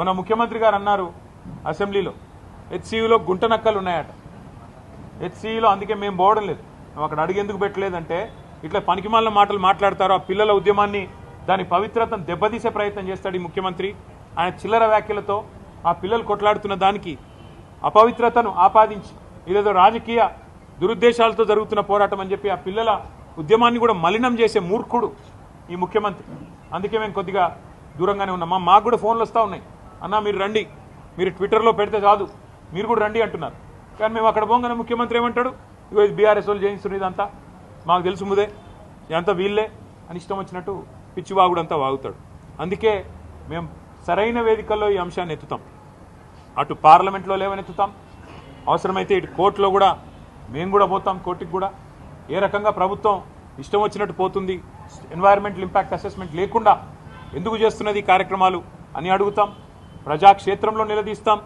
మన ముఖ్యమంత్రి గారు అన్నారు అసెంబ్లీలో హెచ్సియులో గుంట నక్కలు ఉన్నాయట. హెచ్సియులో అందుకే మేము పోవడం లేదు, మేము అక్కడ అడిగేందుకు పెట్టలేదంటే ఇట్లా పనికిమాలిన మాటలు మాట్లాడతారు. ఆ పిల్లల ఉద్యమాన్ని దాని పవిత్రతను దెబ్బతీసే ప్రయత్నం చేస్తాడు ఈ ముఖ్యమంత్రి. ఆయన చిల్లర వ్యాఖ్యలతో ఆ పిల్లలు కొట్లాడుతున్న దానికి అపవిత్రతను ఆపాదించి ఇదేదో రాజకీయ దురుద్దేశాలతో జరుగుతున్న పోరాటం అని చెప్పి ఆ పిల్లల ఉద్యమాన్ని కూడా మలినం చేసే మూర్ఖుడు ఈ ముఖ్యమంత్రి. అందుకే మేము కొద్దిగా దూరంగానే ఉన్నాం. మాకు కూడా ఫోన్లు వస్తూ ఉన్నాయి, అన్నా మీరు రండి, మీరు ట్విట్టర్లో పెడితే కాదు, మీరు కూడా రండి అంటున్నారు. కానీ మేము అక్కడ పోగానే ముఖ్యమంత్రి ఏమంటాడు, ఇగో ఇది బీఆర్ఎస్ వాళ్ళు చేయిస్తున్నారు, ఇదంతా మాకు తెలుసు ముదే, ఇదంతా వీళ్ళే అని ఇష్టం వచ్చినట్టు పిచ్చివాగుడంతా వాగుతాడు. అందుకే మేము సరైన వేదికల్లో ఈ అంశాన్ని ఎత్తుతాం. అటు పార్లమెంట్లో లేవనెత్తుతాం, అవసరమైతే ఇటు కోర్టులో కూడా మేము కూడా పోతాం. కోర్టుకి కూడా ఏ రకంగా ప్రభుత్వం ఇష్టం వచ్చినట్టు పోతుంది, ఎన్వైరన్మెంటల్ ఇంపాక్ట్ అసెస్మెంట్ లేకుండా ఎందుకు చేస్తున్నది ఈ కార్యక్రమాలు అని అడుగుతాం. ప్రజాక్షేత్రంలో నిలదీస్తాం.